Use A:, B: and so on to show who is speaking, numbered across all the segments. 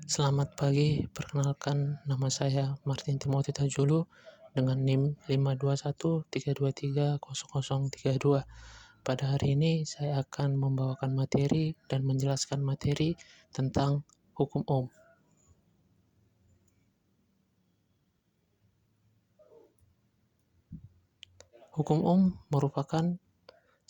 A: Selamat pagi, perkenalkan nama saya Martin Timothy Tajulu dengan NIM 52132300032. Pada hari ini saya akan membawakan materi dan menjelaskan materi tentang hukum Ohm. Hukum Ohm merupakan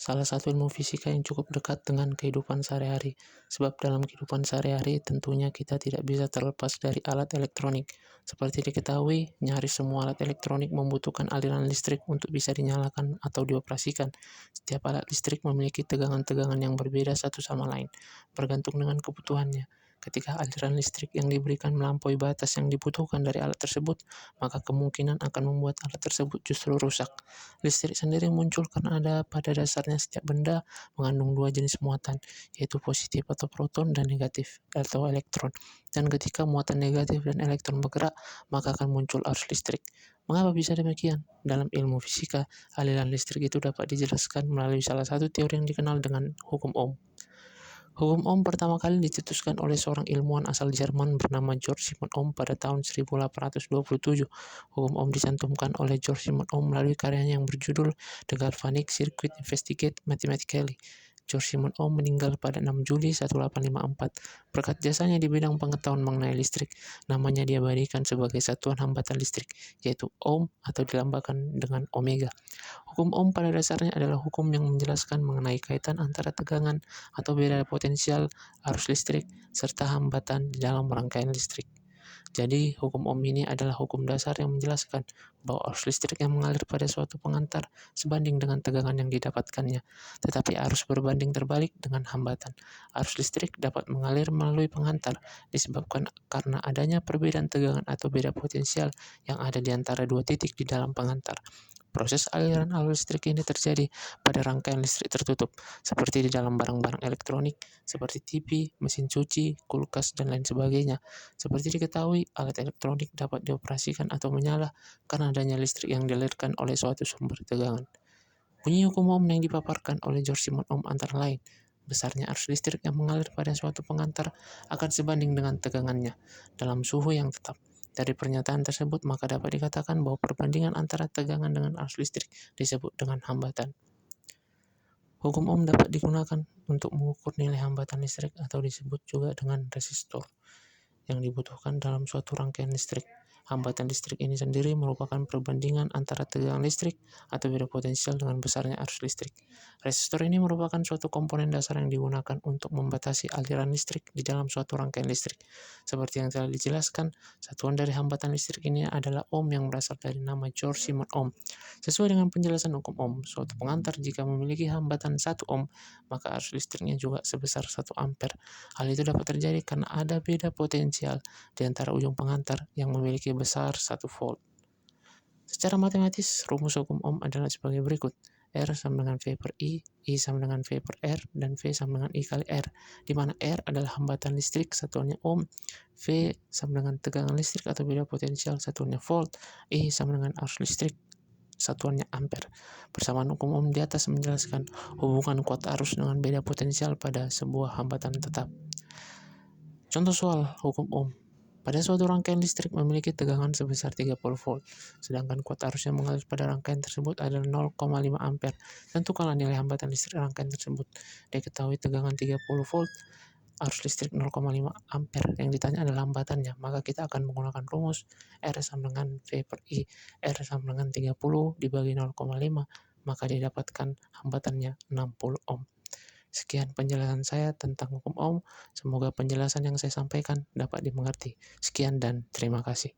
A: salah satu ilmu fisika yang cukup dekat dengan kehidupan sehari-hari. Sebab dalam kehidupan sehari-hari tentunya kita tidak bisa terlepas dari alat elektronik. Seperti diketahui, nyaris semua alat elektronik membutuhkan aliran listrik untuk bisa dinyalakan atau dioperasikan. Setiap alat listrik memiliki tegangan-tegangan yang berbeda satu sama lain, bergantung dengan kebutuhannya. Ketika aliran listrik yang diberikan melampaui batas yang dibutuhkan dari alat tersebut, maka kemungkinan akan membuat alat tersebut justru rusak. Listrik sendiri muncul karena ada pada dasarnya setiap benda mengandung dua jenis muatan, yaitu positif atau proton dan negatif atau elektron. Dan ketika muatan negatif dan elektron bergerak, maka akan muncul arus listrik. Mengapa bisa demikian? Dalam ilmu fisika, aliran listrik itu dapat dijelaskan melalui salah satu teori yang dikenal dengan hukum Ohm. Hukum Ohm pertama kali dicetuskan oleh seorang ilmuwan asal Jerman bernama Georg Simon Ohm pada tahun 1827. Hukum Ohm dicantumkan oleh Georg Simon Ohm melalui karyanya yang berjudul The Galvanic Circuit Investigated Mathematically. Georg Simon Ohm meninggal pada 6 Juli 1854. Berkat jasanya di bidang pengetahuan mengenai listrik, namanya diabadikan sebagai satuan hambatan listrik, yaitu Ohm atau dilambangkan dengan omega. Hukum Ohm pada dasarnya adalah hukum yang menjelaskan mengenai kaitan antara tegangan atau beda potensial arus listrik serta hambatan di dalam rangkaian listrik. Jadi, hukum Ohm ini adalah hukum dasar yang menjelaskan bahwa arus listrik yang mengalir pada suatu pengantar sebanding dengan tegangan yang didapatkannya, tetapi arus berbanding terbalik dengan hambatan. Arus listrik dapat mengalir melalui pengantar disebabkan karena adanya perbedaan tegangan atau beda potensial yang ada di antara dua titik di dalam pengantar. Proses aliran arus listrik ini terjadi pada rangkaian listrik tertutup, seperti di dalam barang-barang elektronik, seperti TV, mesin cuci, kulkas, dan lain sebagainya. Seperti diketahui, alat elektronik dapat dioperasikan atau menyala karena adanya listrik yang dialirkan oleh suatu sumber tegangan. Bunyi hukum Ohm yang dipaparkan oleh Georg Simon Ohm antara lain, besarnya arus listrik yang mengalir pada suatu pengantar akan sebanding dengan tegangannya dalam suhu yang tetap. Dari pernyataan tersebut, maka dapat dikatakan bahwa perbandingan antara tegangan dengan arus listrik disebut dengan hambatan. Hukum Ohm dapat digunakan untuk mengukur nilai hambatan listrik atau disebut juga dengan resistor yang dibutuhkan dalam suatu rangkaian listrik. Hambatan listrik ini sendiri merupakan perbandingan antara tegangan listrik atau beda potensial dengan besarnya arus listrik. Resistor ini merupakan suatu komponen dasar yang digunakan untuk membatasi aliran listrik di dalam suatu rangkaian listrik. Seperti yang telah dijelaskan, satuan dari hambatan listrik ini adalah ohm yang berasal dari nama Georg Simon Ohm. Sesuai dengan penjelasan hukum Ohm, suatu pengantar jika memiliki hambatan 1 ohm, maka arus listriknya juga sebesar 1 ampere. Hal itu dapat terjadi karena ada beda potensial di antara ujung pengantar yang memiliki besar 1 volt. Secara matematis, rumus hukum Ohm adalah sebagai berikut. R sama dengan V per I sama dengan V per R, dan V sama dengan I kali R, di mana R adalah hambatan listrik, satuannya ohm, V sama dengan tegangan listrik atau beda potensial, satuannya volt, I sama dengan arus listrik, satuannya ampere. Persamaan hukum Ohm di atas menjelaskan hubungan kuat arus dengan beda potensial pada sebuah hambatan tetap. Contoh soal hukum Ohm. Pada suatu rangkaian listrik memiliki tegangan sebesar 30 volt, sedangkan kuat arus yang mengalir pada rangkaian tersebut adalah 0,5 ampere. Tentukanlah nilai hambatan listrik rangkaian tersebut. Diketahui tegangan 30 volt, arus listrik 0,5 ampere. Yang ditanya adalah hambatannya, maka kita akan menggunakan rumus R sama dengan V per I. R sama dengan 30 dibagi 0,5, maka didapatkan hambatannya 60 ohm. Sekian penjelasan saya tentang hukum Ohm. Semoga penjelasan yang saya sampaikan dapat dimengerti. Sekian dan terima kasih.